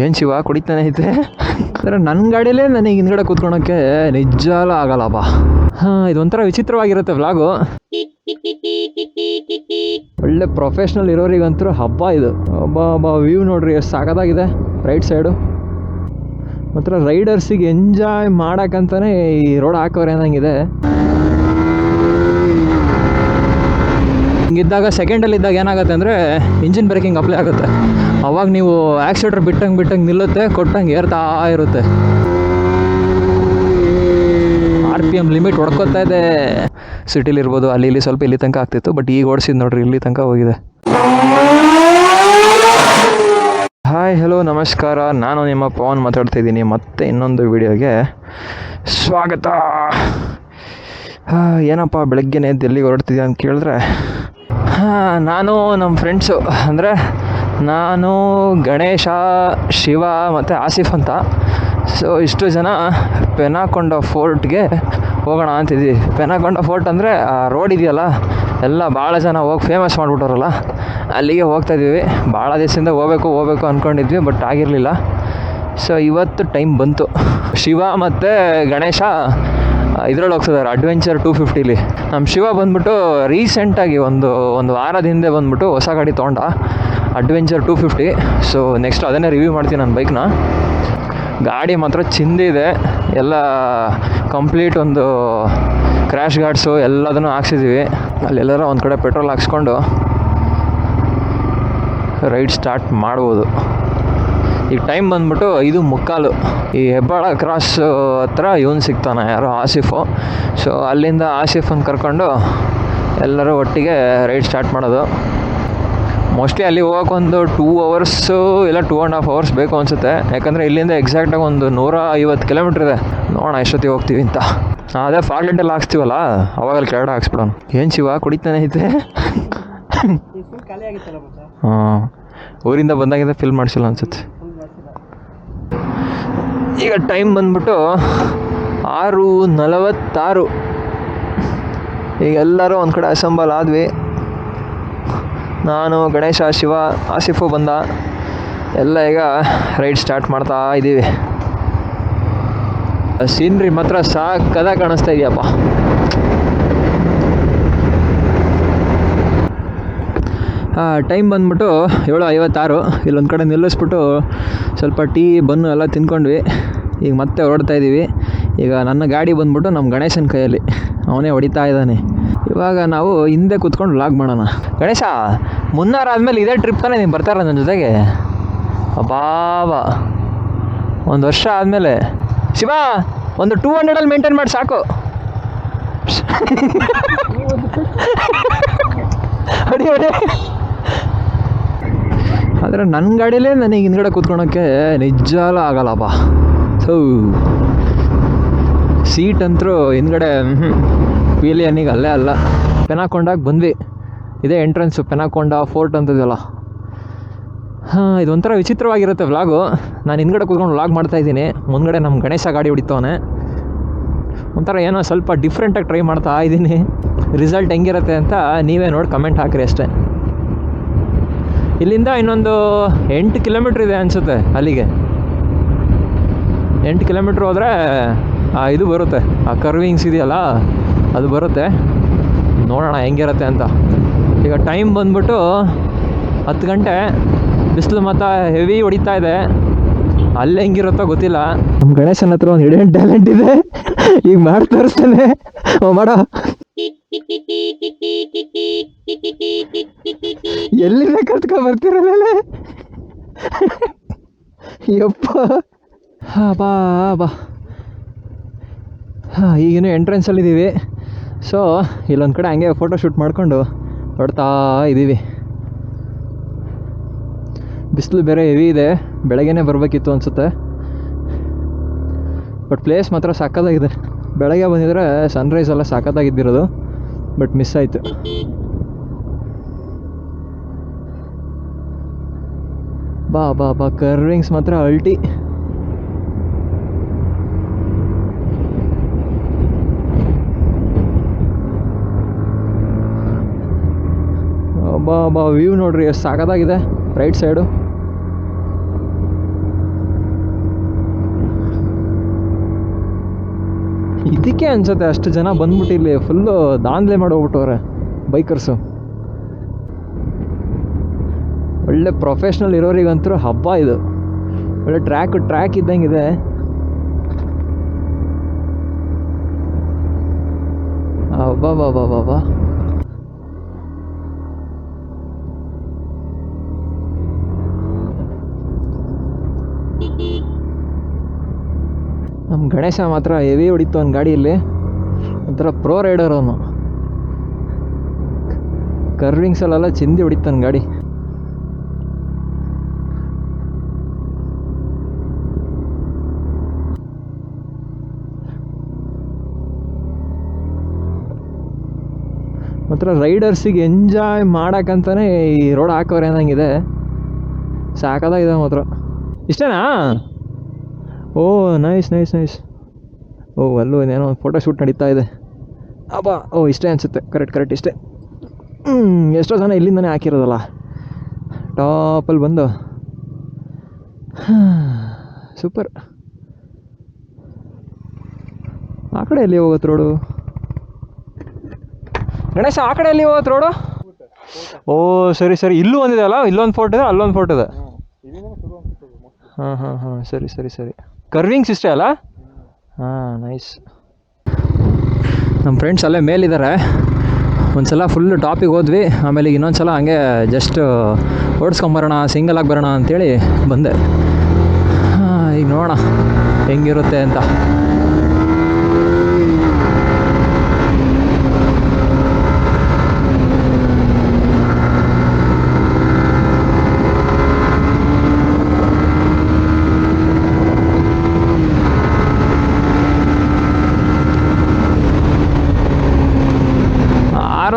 ಏನು ಶಿವ ಕುಡಿತಾನೆ ಐತೆ ಅಂದರೆ ನನ್ನ ಗಾಡಿಯಲ್ಲೇ ನನಗೆ ಹಿಂದ್ಗಡೆ ಕೂತ್ಕೊಳಕ್ಕೆ ನಿಜಾಲ ಆಗಲ್ಲಪ್ಪ. ಇದೊಂಥರ ವಿಚಿತ್ರವಾಗಿರುತ್ತೆ ವ್ಲಾಗು. ಒಳ್ಳೆ ಪ್ರೊಫೆಷ್ನಲ್ ಇರೋರಿಗಂತೂ ಹಬ್ಬ ಇದು. ಹಬ್ಬ ವ್ಯೂ ನೋಡ್ರಿ ಎಷ್ಟು ಸಾಕಾಗಿದೆ ರೈಟ್ ಸೈಡು. ಮಾತ್ರ ರೈಡರ್ಸಿಗೆ ಎಂಜಾಯ್ ಮಾಡೋಕ್ಕಂತಲೇ ಈ ರೋಡ್ ಹಾಕೋರೆ ಅನ್ನಂಗಿದೆ. ಹಿಂಗಿದ್ದಾಗ ಸೆಕೆಂಡಲ್ಲಿದ್ದಾಗ ಏನಾಗುತ್ತೆ ಅಂದರೆ ಇಂಜಿನ್ ಬ್ರೇಕಿಂಗ್ ಅಪ್ಲೈ ಆಗುತ್ತೆ. ಅವಾಗ ನೀವು ಆ್ಯಕ್ಸಿಲೇಟರ್ ಬಿಟ್ಟಂಗೆ ನಿಲ್ಲುತ್ತೆ, ಕೊಟ್ಟಂಗೆ ಏರ್ತಾ ಇರುತ್ತೆ. RPM ಲಿಮಿಟ್ ಹೊಡ್ಕೊತಾ ಇದೆ. ಸಿಟಿಲಿ ಇರ್ಬೋದು, ಅಲ್ಲಿ ಇಲ್ಲಿ ಸ್ವಲ್ಪ ಇಲ್ಲಿ ತನಕ ಆಗ್ತಿತ್ತು, ಬಟ್ ಈಗ ಓಡಿಸಿದ್ದು ನೋಡ್ರಿ ಇಲ್ಲಿ ತನಕ ಹೋಗಿದೆ. ಹಾಯ್ ಹಲೋ ನಮಸ್ಕಾರ, ನಾನು ನಿಮ್ಮ ಪವನ್ ಮಾತಾಡ್ತಾಯಿದ್ದೀನಿ. ಮತ್ತೆ ಇನ್ನೊಂದು ವಿಡಿಯೋಗೆ ಸ್ವಾಗತ. ಏನಪ್ಪ ಬೆಳಗ್ಗೆನೇ ಎದ್ದು ಎಲ್ಲಿಗೆ ಹೊರಡ್ತಿದ್ಯಾ ಅಂತ ಕೇಳಿದ್ರೆ, ನಾನು ನಮ್ಮ ಫ್ರೆಂಡ್ಸು ಅಂದರೆ ನಾನು, ಗಣೇಶ, ಶಿವ ಮತ್ತು ಆಸಿಫ್ ಅಂತ. ಸೊ ಇಷ್ಟು ಜನ ಪೆನಾಕೊಂಡ ಫೋರ್ಟ್ಗೆ ಹೋಗೋಣ ಅಂತಿದ್ವಿ. ಪೆನಾಕೊಂಡ ಫೋರ್ಟ್ ಅಂದರೆ ಆ ರೋಡ್ ಇದೆಯಲ್ಲ, ಎಲ್ಲ ಭಾಳ ಜನ ಹೋಗಿ ಫೇಮಸ್ ಮಾಡಿಬಿಟ್ಟವ್ರಲ್ಲ, ಅಲ್ಲಿಗೆ ಹೋಗ್ತಾಯಿದ್ವಿ. ಭಾಳ ದಿವಸದಿಂದ ಹೋಗ್ಬೇಕು ಅಂದ್ಕೊಂಡಿದ್ವಿ, ಬಟ್ ಆಗಿರಲಿಲ್ಲ. ಸೊ ಇವತ್ತು ಟೈಮ್ ಬಂತು. ಶಿವ ಮತ್ತು ಗಣೇಶ ಇದ್ರಲ್ಲಿ ಹೋಗ್ತಿದ್ದಾರೆ, ಅಡ್ವೆಂಚರ್ 250ಲಿ. ನಮ್ಮ ಶಿವ ಬಂದ್ಬಿಟ್ಟು ರೀಸೆಂಟಾಗಿ ಒಂದು ವಾರದ ಹಿಂದೆ ಬಂದ್ಬಿಟ್ಟು ಹೊಸ ಗಾಡಿ ತೊಗೊಂಡ, ಅಡ್ವೆಂಚರ್ 250. ಸೊ ನೆಕ್ಸ್ಟ್ ಅದನ್ನೇ ರಿವ್ಯೂ ಮಾಡ್ತೀನಿ ನನ್ನ ಬೈಕ್ನ. ಗಾಡಿ ಮಾತ್ರ ಚಿಂದಿದೆ, ಎಲ್ಲ ಕಂಪ್ಲೀಟ್ ಒಂದು ಕ್ರ್ಯಾಶ್ ಗಾರ್ಡ್ಸು ಎಲ್ಲದನ್ನು ಹಾಕ್ಸಿದ್ದೀವಿ. ಅಲ್ಲೆಲ್ಲರ ಒಂದು ಕಡೆ ಪೆಟ್ರೋಲ್ ಹಾಕ್ಸ್ಕೊಂಡು ರೈಡ್ ಸ್ಟಾರ್ಟ್ ಮಾಡ್ಬೋದು. ಈಗ ಟೈಮ್ ಬಂದ್ಬಿಟ್ಟು 5:45. ಈ ಹೆಬ್ಬಾಳ ಕ್ರಾಸ್ ಹತ್ರ ಇವನು ಸಿಗ್ತಾನೆ, ಯಾರೋ ಆಸಿಫು. ಸೊ ಅಲ್ಲಿಂದ ಆಸಿಫನ್ನು ಕರ್ಕೊಂಡು ಎಲ್ಲರೂ ಒಟ್ಟಿಗೆ ರೈಡ್ ಸ್ಟಾರ್ಟ್ ಮಾಡೋದು. ಮೋಸ್ಟ್ಲಿ ಅಲ್ಲಿ ಹೋಗೋಕ್ಕೊಂದು 2 ಅವರ್ಸು ಇಲ್ಲ 2.5 ಅವರ್ಸ್ ಬೇಕು ಅನಿಸುತ್ತೆ. ಯಾಕಂದರೆ ಇಲ್ಲಿಂದ ಎಕ್ಸಾಕ್ಟಾಗಿ ಒಂದು 150 ಕಿಲೋಮೀಟ್ರ್ ಇದೆ. ನೋಡೋಣ ಎಷ್ಟೊತ್ತಿಗೆ ಹೋಗ್ತೀವಿ ಅಂತ. ಅದೇ ಫಾಗ್ಲೆಟೆಲ್ಲ ಹಾಕ್ಸ್ತೀವಲ್ಲ, ಅವಾಗಲ್ಲಿ ಕೆಳಗಡೆ ಹಾಕ್ಸ್ಬಿಡೋಣ. ಏನು ಶಿವ ಕುಡಿತಾನೆ ಐತೆ? ಹಾಂ, ಊರಿಂದ ಬಂದಾಗಿಂದ ಫಿಲ್ ಮಾಡಿಸಿಲ್ಲ ಅನ್ಸುತ್ತೆ. ಈಗ ಟೈಮ್ ಬಂದ್ಬಿಟ್ಟು 6:46. ಈಗ ಎಲ್ಲರೂ ಒಂದು ಕಡೆ ಅಸೆಂಬಲ್ ಆದ್ವಿ. ನಾನು, ಗಣೇಶ, ಶಿವ, ಆಸಿಫು ಬಂದ, ಎಲ್ಲ ಈಗ ರೈಡ್ ಸ್ಟಾರ್ಟ್ ಮಾಡ್ತಾ ಇದ್ದೀವಿ. ಸೀನ್ರಿ ಮಾತ್ರ ಸಾಕದ ಕಾಣಿಸ್ತಾ ಇದೆಯಪ್ಪ. ಟೈಮ್ ಬಂದ್ಬಿಟ್ಟು 7:56. ಇಲ್ಲೊಂದು ಕಡೆ ನಿಲ್ಲಿಸ್ಬಿಟ್ಟು ಸ್ವಲ್ಪ ಟೀ ಬನ್ನು ಎಲ್ಲ ತಿನ್ಕೊಂಡ್ವಿ. ಈಗ ಮತ್ತೆ ಹೊರಡ್ತಾ ಇದ್ದೀವಿ. ಈಗ ನನ್ನ ಗಾಡಿ ಬಂದ್ಬಿಟ್ಟು ನಮ್ಮ ಗಣೇಶನ ಕೈಯಲ್ಲಿ, ಅವನೇ ಹೊಡಿತಾ ಇದ್ದಾನೆ. ಇವಾಗ ನಾವು ಹಿಂದೆ ಕೂತ್ಕೊಂಡು ವ್ಲಾಗ್ ಮಾಡೋಣ. ಗಣೇಶ, ಮುನ್ನಾರ ಆದಮೇಲೆ ಇದೇ ಟ್ರಿಪ್ ತಾನೇ ನೀವು ಬರ್ತಾರ ನನ್ನ ಜೊತೆಗೆ? ಅಬ್ಬಾಬಾ, 1 ವರ್ಷ ಆದಮೇಲೆ. ಶಿವ, ಒಂದು 200 ಮೇಂಟೈನ್ ಮಾಡಿ ಸಾಕು. ಹೊಡಿ. ಆದರೆ ನನ್ನ ಗಾಡಿಯಲ್ಲೇ ನನಗೆ ಹಿಂದ್ಗಡೆ ಕೂತ್ಕೊಳಕ್ಕೆ ನಿಜಾಲ ಆಗಲ್ಲಪ್ಪ. ಸೊ ಸೀಟ್ ಅಂತರೂ ಹಿಂದ್ಗಡೆ ಪಿಲಿಯನಿಗೆ ಅಲ್ಲೇ ಅಲ್ಲ. ಪೆನಾಕೊಂಡಾಗ ಬಂದ್ವಿ. ಇದೇ ಎಂಟ್ರೆನ್ಸು, ಪೆನಾಕೊಂಡ ಫೋರ್ಟ್ ಅಂತದಲ್ಲ. ಇದೊಂಥರ ವಿಚಿತ್ರವಾಗಿರುತ್ತೆ ವ್ಲಾಗು. ನಾನು ಹಿಂದ್ಗಡೆ ಕೂತ್ಕೊಂಡು ವ್ಲಾಗ್ ಮಾಡ್ತಾಯಿದ್ದೀನಿ, ಮುಂದ್ಗಡೆ ನಮ್ಮ ಗಣೇಶ ಗಾಡಿ ಹೊಡಿತವನೆ. ಒಂಥರ ಏನೋ ಸ್ವಲ್ಪ ಡಿಫ್ರೆಂಟಾಗಿ ಟ್ರೈ ಮಾಡ್ತಾ ಇದ್ದೀನಿ. ರಿಸಲ್ಟ್ ಹೆಂಗಿರುತ್ತೆ ಅಂತ ನೀವೇ ನೋಡಿ ಕಮೆಂಟ್ ಹಾಕಿರಿ ಅಷ್ಟೇ. ಇಲ್ಲಿಂದ ಇನ್ನೊಂದು 8 ಕಿಲೋಮೀಟ್ರ್ ಇದೆ ಅನಿಸುತ್ತೆ ಅಲ್ಲಿಗೆ. 8 ಕಿಲೋಮೀಟ್ರ್ ಹೋದರೆ ಇದು ಬರುತ್ತೆ, ಆ ಕರ್ವಿಂಗ್ಸ್ ಇದೆಯಲ್ಲ ಅದು ಬರುತ್ತೆ. ನೋಡೋಣ ಹೆಂಗಿರುತ್ತೆ ಅಂತ. ಈಗ ಟೈಮ್ ಬಂದ್ಬಿಟ್ಟು 10 ಗಂಟೆ. ಬಿಸಿಲು ಮಾತ್ರ ಹೆವಿ ಹೊಡಿತಾ ಇದೆ. ಅಲ್ಲಿ ಹೆಂಗಿರುತ್ತೋ ಗೊತ್ತಿಲ್ಲ. ನಮ್ಮ ಗಣೇಶನ ಹತ್ರ ಒಂದು ಹಿಡನ್ ಟ್ಯಾಲೆಂಟ್ ಇದೆ, ಈಗ ಮಾಡಿ ತೋರಿಸ್ತೇನೆ. ಮಾಡೋ, ಎಲ್ಲಿಂದ ಕಲ್ತ್ಕೊಂಡು ಬರ್ತಿರಲ್ಲ ಯಪ್ಪ. ಬಾ. ಈಗಿನ್ನೂ ಎಂಟ್ರೆನ್ಸಲ್ಲಿದ್ದೀವಿ. ಸೊ ಇಲ್ಲೊಂದು ಕಡೆ ಹಂಗೆ ಫೋಟೋ ಶೂಟ್ ಮಾಡಿಕೊಂಡು ಹೊಡ್ತಾ ಇದ್ದೀವಿ. ಬಿಸಿಲು ಬೇರೆ ಹೆವಿ ಇದೆ, ಬೆಳಗ್ಗೆನೇ ಬರಬೇಕಿತ್ತು ಅನಿಸುತ್ತೆ. ಬಟ್ ಪ್ಲೇಸ್ ಮಾತ್ರ ಸಕ್ಕತ್ತಾಗಿದೆ. ಬೆಳಗ್ಗೆ ಬಂದಿದ್ರೆ ಸನ್ರೈಸ್ ಎಲ್ಲ ಸಕ್ಕತ್ತಾಗಿದ್ದಿರೋದು, ಬಟ್ ಮಿಸ್ ಆಯಿತು. ಬಾ ಕರ್ವಿಂಗ್ಸ್ ಮಾತ್ರ ಅಲ್ಟಿ. ವ್ಯೂ ನೋಡ್ರಿ ಎಷ್ಟು ಸಾಕಾಗಿದೆ ರೈಟ್ ಸೈಡು. ಅದಕ್ಕೆ ಅನ್ಸುತ್ತೆ ಅಷ್ಟು ಜನ ಬಂದ್ಬಿಟ್ಟು ಇಲ್ಲಿ ಫುಲ್ಲು ದಾಂಧಲೆ ಮಾಡಿ ಹೋಗ್ಬಿಟ್ಟವ್ರೆ ಬೈಕರ್ಸು. ಒಳ್ಳೆ ಪ್ರೊಫೆಷ್ನಲ್ ಇರೋರಿಗಂತೂ ಹಬ್ಬ ಇದು. ಒಳ್ಳೆ ಟ್ರ್ಯಾಕ್ ಇದ್ದಂಗಿದೆ. ಅಬ್ಬಾ ನಮ್ಮ ಗಣೇಶ ಮಾತ್ರ ಹೆವಿ ಹೊಡಿತು ಅವ್ನ ಗಾಡಿಯಲ್ಲಿ. ಒಂಥರ ಪ್ರೋ ರೈಡರ್ ಅವನು. ಕರ್ವಿಂಗ್ಸಲ್ಲೆಲ್ಲ ಚಿಂದಿ ಹೊಡಿತಾನೆ ಗಾಡಿ. ಮಾತ್ರ ರೈಡರ್ಸಿಗೆ ಎಂಜಾಯ್ ಮಾಡೋಕ್ಕಂತಾನೆ ಈ ರೋಡ್ ಹಾಕೋರು ಏನಂಗಿದೆ. ಸಾಕಾಗಿದೆ ಮಾತ್ರ. ಇಷ್ಟೇನಾ? ಓ ನೈಸ್. ಓ ಅಲ್ಲೂ ಏನೋ ಫೋಟೋ ಶೂಟ್ ನಡೀತಾ ಇದೆ. ಓ ಇಷ್ಟೇ ಅನಿಸುತ್ತೆ. ಕರೆಕ್ಟ್ ಇಷ್ಟೇ. ಎಷ್ಟೋ ಜನ ಇಲ್ಲಿಂದನೇ ಹಾಕಿರೋದಲ್ಲ ಟಾಪಲ್ಲಿ ಬಂದು. ಸೂಪರ್. ಆ ಕಡೆ ಎಲ್ಲಿ ಹೋಗುತ್ತೆ ರೋಡು ಗಣೇಶ? ಆ ಕಡೆ ಎಲ್ಲಿ ಹೋಗುತ್ತೆ ರೋಡು? ಓ ಸರಿ ಇಲ್ಲೂ ಒಂದಿದೆ ಅಲ್ಲ, ಇಲ್ಲೊಂದು ಫೋರ್ಟ್ ಇದೆ, ಅಲ್ಲೊಂದು ಫೋರ್ಟ್ ಇದೆ. ಹಾಂ ಸರಿ. ಕರ್ವಿಂಗ್ಸ್ ಇಷ್ಟೇ ಅಲ್ಲ? ಹಾಂ ನೈಸ್. ನಮ್ಮ ಫ್ರೆಂಡ್ಸ್ ಅಲ್ಲೇ ಮೇಲಿದ್ದಾರೆ. ಒಂದು ಸಲ ಫುಲ್ಲು ಟಾಪಿಗೆ ಹೋದ್ವಿ. ಆಮೇಲೆ ಈಗ ಇನ್ನೊಂದು ಸಲ ಹಂಗೆ ಜಸ್ಟ್ ಓಡಿಸ್ಕೊಂಬರೋಣ, ಸಿಂಗಲ್ ಆಗಿ ಬರೋಣ ಅಂಥೇಳಿ ಬಂದೆ. ಈಗ ನೋಡೋಣ ಹೆಂಗಿರುತ್ತೆ ಅಂತ.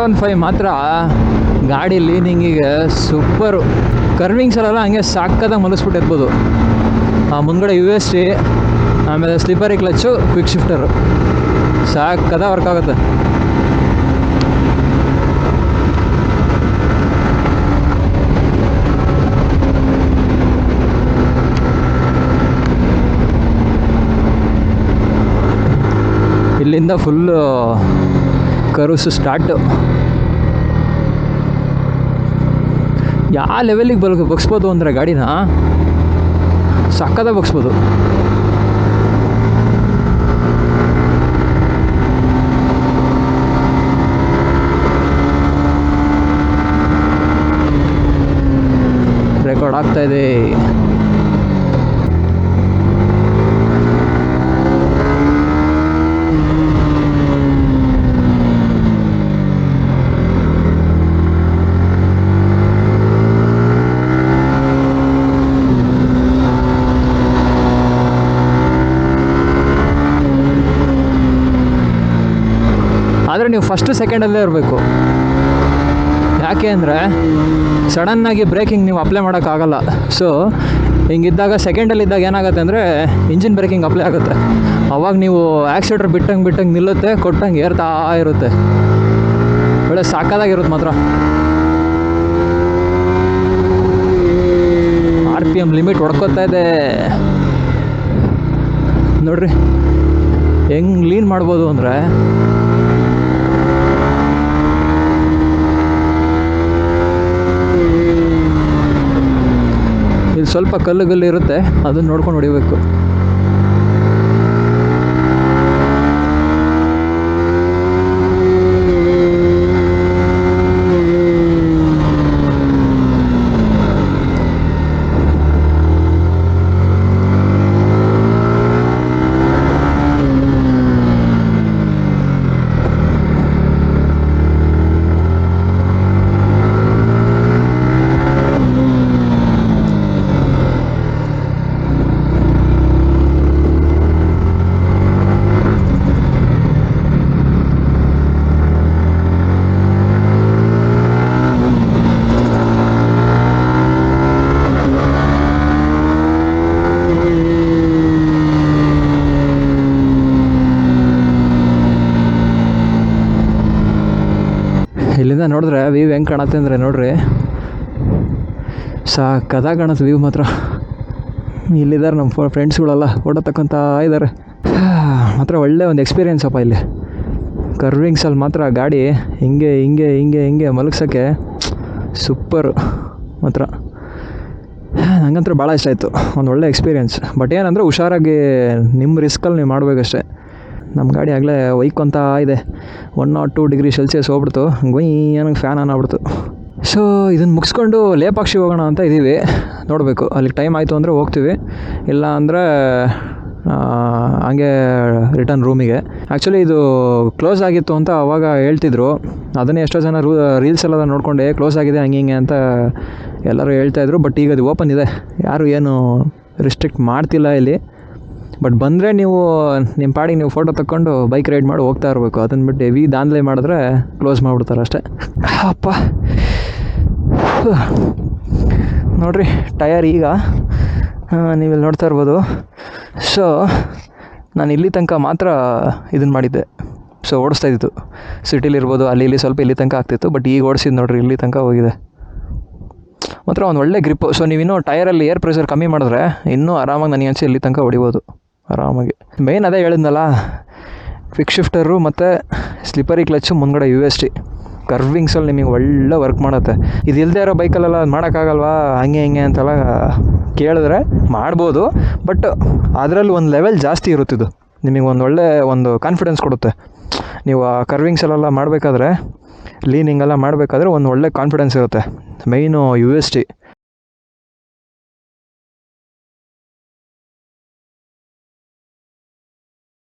R15 ಮಾತ್ರ ಗಾಡಿ ಲೀನಿಂಗಿಗೆ ಸೂಪರು. ಕರ್ವಿಂಗ್ಸಲ್ಲೆಲ್ಲ ಹಂಗೆ ಸಾಕಾದಾಗ ಮಲಗಿಸ್ಬಿಟ್ಟು ಇರ್ಬೋದು. ಮುಂದ್ಗಡೆ UST, ಆಮೇಲೆ ಸ್ಲಿಪ್ಪರಿ ಕ್ಲಚ್ಚು, ಕ್ವಿಕ್ ಶಿಫ್ಟರು ಸಾಕದ ವರ್ಕ್ ಆಗುತ್ತೆ. ಇಲ್ಲಿಂದ ಫುಲ್ಲು ಕರ್ವ್ಸು ಸ್ಟಾರ್ಟು. ಯಾವ ಲೆವೆಲಿಗೆ ಬಗ್ಸ್ಬೋದು ಅಂದರೆ ಗಾಡಿನ ಸಕ್ಕದಾಗ ಬಗ್ಸ್ಬೋದು. ರೆಕಾರ್ಡ್ ಆಗ್ತಾಯಿದೆ. ಆದರೆ ನೀವು ಫಸ್ಟು ಸೆಕೆಂಡಲ್ಲೇ ಇರಬೇಕು. ಯಾಕೆ ಅಂದರೆ ಸಡನ್ನಾಗಿ ಬ್ರೇಕಿಂಗ್ ನೀವು ಅಪ್ಲೈ ಮಾಡೋಕ್ಕಾಗಲ್ಲ. ಸೊ ಹಿಂಗಿದ್ದಾಗ ಸೆಕೆಂಡಲ್ಲಿದ್ದಾಗ ಏನಾಗುತ್ತೆ ಅಂದರೆ ಇಂಜಿನ್ ಬ್ರೇಕಿಂಗ್ ಅಪ್ಲೈ ಆಗುತ್ತೆ. ಅವಾಗ ನೀವು ಆ್ಯಕ್ಸಿಲೇಟರ್ ಬಿಟ್ಟಂಗೆ ನಿಲ್ಲುತ್ತೆ, ಕೊಟ್ಟಂಗೆ ಏರ್ತಾ ಇರುತ್ತೆ. ಒಳ್ಳೆ ಸಾಕಾಗಿರುತ್ತೆ ಮಾತ್ರ. RPM ಲಿಮಿಟ್ ಹೊಡ್ಕೊತಾ ಇದೆ ನೋಡ್ರಿ. ಹೆಂಗೆ ಲೀನ್ ಮಾಡ್ಬೋದು ಅಂದರೆ ಇಲ್ಲಿ ಸ್ವಲ್ಪ ಕಲ್ಲು ಇರುತ್ತೆ, ಅದನ್ನು ನೋಡ್ಕೊಂಡು ಹೊಡಿಬೇಕು. ಇಲ್ಲಿಂದ ನೋಡಿದ್ರೆ ವ್ಯೂ ಹೆಂಗೆ ಕಾಣುತ್ತೆ ಅಂದರೆ ನೋಡ್ರಿ, ಸಾಕದಾಗ ಕಾಣುತ್ತೆ ವ್ಯೂ ಮಾತ್ರ. ಇಲ್ಲಿದ್ದಾರೆ ನಮ್ಮ ಫ್ರೆಂಡ್ಸ್ಗಳೆಲ್ಲ ಫೋಟೋ ತಗೊತಾ ಇದ್ದಾರೆ. ಮಾತ್ರ ಒಳ್ಳೆ ಒಂದು ಎಕ್ಸ್ಪೀರಿಯೆನ್ಸ್ ಅಪ್ಪ ಇಲ್ಲಿ. ಕರ್ವಿಂಗ್ಸಲ್ಲಿ ಮಾತ್ರ ಗಾಡಿ ಹಿಂಗೆ ಹಿಂಗೆ ಹಿಂಗೆ ಹಿಂಗೆ ಮಲಗ್ಸೋಕ್ಕೆ ಸೂಪರು ಮಾತ್ರ. ನನಗಂತೂ ಭಾಳ ಇಷ್ಟ ಆಯಿತು, ಒಂದು ಒಳ್ಳೆ ಎಕ್ಸ್ಪೀರಿಯೆನ್ಸ್. ಬಟ್ ಏನಂದರೆ ಹುಷಾರಾಗಿ ನಿಮ್ಮ ರಿಸ್ಕಲ್ಲಿ ನೀವು ಮಾಡಬೇಕಷ್ಟೆ. ನಮ್ಮ ಗಾಡಿ ಆಗಲೇ ಒಯ್ಕೊಂತ ಇದೆ, 102 ಡಿಗ್ರಿ ಸೆಲ್ಸಿಯಸ್ ಹೋಗ್ಬಿಡ್ತು, ಗೊಯ್ ನನಗೆ ಫ್ಯಾನ್ ಆನ್ ಆಗ್ಬಿಡ್ತು. ಸೊ ಇದನ್ನು ಮುಗಿಸ್ಕೊಂಡು ಲೇಪಾಕ್ಷಿ ಹೋಗೋಣ ಅಂತ ಇದ್ದೀವಿ, ನೋಡಬೇಕು ಅಲ್ಲಿಗೆ ಟೈಮ್ ಆಯಿತು ಅಂದರೆ ಹೋಗ್ತೀವಿ, ಇಲ್ಲ ಅಂದರೆ ಹಂಗೆ ರಿಟರ್ನ್ ರೂಮಿಗೆ. ಆ್ಯಕ್ಚುಲಿ ಇದು ಕ್ಲೋಸ್ ಆಗಿತ್ತು ಅಂತ ಅವಾಗ ಹೇಳ್ತಿದ್ರು, ಅದನ್ನೇ ಎಷ್ಟೋ ಜನ ರೀಲ್ಸ್ ಎಲ್ಲ ನೋಡಿಕೊಂಡೆ ಕ್ಲೋಸ್ ಆಗಿದೆ ಹಂಗೆ ಹಿಂಗೆ ಅಂತ ಎಲ್ಲರೂ ಹೇಳ್ತಾಯಿದ್ರು. ಬಟ್ ಈಗ ಅದು ಓಪನ್ ಇದೆ, ಯಾರು ಏನು ರಿಸ್ಟ್ರಿಕ್ಟ್ ಮಾಡ್ತಿಲ್ಲ ಇಲ್ಲಿ. ಬಟ್ ಬಂದರೆ ನೀವು ನಿಮ್ಮ ಪಾಡಿಗೆ ನೀವು ಫೋಟೋ ತಗೊಂಡು ಬೈಕ್ ರೈಡ್ ಮಾಡಿ ಹೋಗ್ತಾ ಇರಬೇಕು. ಅದನ್ನು ಬಿಟ್ಟು ಹೆವಿ ದಾಂಧಲೆ ಮಾಡಿದ್ರೆ ಕ್ಲೋಸ್ ಮಾಡಿಬಿಡ್ತಾರೆ ಅಷ್ಟೇ. ಅಪ್ಪ ನೋಡಿರಿ ಟಯರ್ ಈಗ ನೀವಿಲ್ಲಿ ನೋಡ್ತಾ ಇರ್ಬೋದು. ಸೊ ನಾನು ಇಲ್ಲಿ ತನಕ ಮಾತ್ರ ಇದನ್ನು ಮಾಡಿದ್ದೆ, ಸೊ ಓಡಿಸ್ತಾ ಇದ್ದಿತ್ತು. ಸಿಟಿಲಿರ್ಬೋದು ಅಲ್ಲಿ ಇಲ್ಲಿ ಸ್ವಲ್ಪ ಇಲ್ಲಿ ತನಕ ಆಗ್ತಿತ್ತು, ಬಟ್ ಈಗ ಓಡಿಸಿದ್ದು ನೋಡಿರಿ ಇಲ್ಲಿ ತನಕ ಹೋಗಿದೆ. ಮಾತ್ರ ಒಂದು ಒಳ್ಳೆ ಗ್ರಿಪ್ಪು. ಸೊ ನೀವಿನ್ನೂ ಟಯರಲ್ಲಿ ಏರ್ ಪ್ರೆಷರ್ ಕಮ್ಮಿ ಮಾಡಿದ್ರೆ ಇನ್ನೂ ಆರಾಮಾಗಿ ನನಗೆ ಅನಿಸಿ ಇಲ್ಲಿ ತನಕ ಹೊಡಿಬೋದು ಆರಾಮಾಗಿ. ಮೇಯ್ನ್ ಅದೇ ಹೇಳಿದ್ನಲ್ಲ, ಕ್ವಿಕ್ ಶಿಫ್ಟರು ಮತ್ತು ಸ್ಲಿಪ್ಪರಿ ಕ್ಲಚ್ಚು, ಮುಂದ್ಗಡೆ UST ಕರ್ವಿಂಗ್ಸಲ್ಲಿ ನಿಮಗೆ ಒಳ್ಳೆ ವರ್ಕ್ ಮಾಡುತ್ತೆ. ಇದು ಇಲ್ಲದೆ ಇರೋ ಬೈಕಲ್ಲೆಲ್ಲ ಅದು ಮಾಡೋಕ್ಕಾಗಲ್ವಾ ಹಂಗೆ ಹಿಂಗೆ ಅಂತೆಲ್ಲ ಕೇಳಿದ್ರೆ ಮಾಡ್ಬೋದು, ಬಟ್ ಅದರಲ್ಲಿ ಒಂದು ಲೆವೆಲ್ ಜಾಸ್ತಿ ಇರುತ್ತಿದ್ದು, ನಿಮಗೆ ಒಂದು ಒಳ್ಳೆ ಒಂದು ಕಾನ್ಫಿಡೆನ್ಸ್ ಕೊಡುತ್ತೆ. ನೀವು ಆ ಕರ್ವಿಂಗ್ಸಲ್ಲೆಲ್ಲ ಮಾಡಬೇಕಾದ್ರೆ, ಲೀನಿಂಗೆಲ್ಲ ಮಾಡಬೇಕಾದ್ರೆ ಒಂದು ಒಳ್ಳೆ ಕಾನ್ಫಿಡೆನ್ಸ್ ಇರುತ್ತೆ. ಮೈನು UST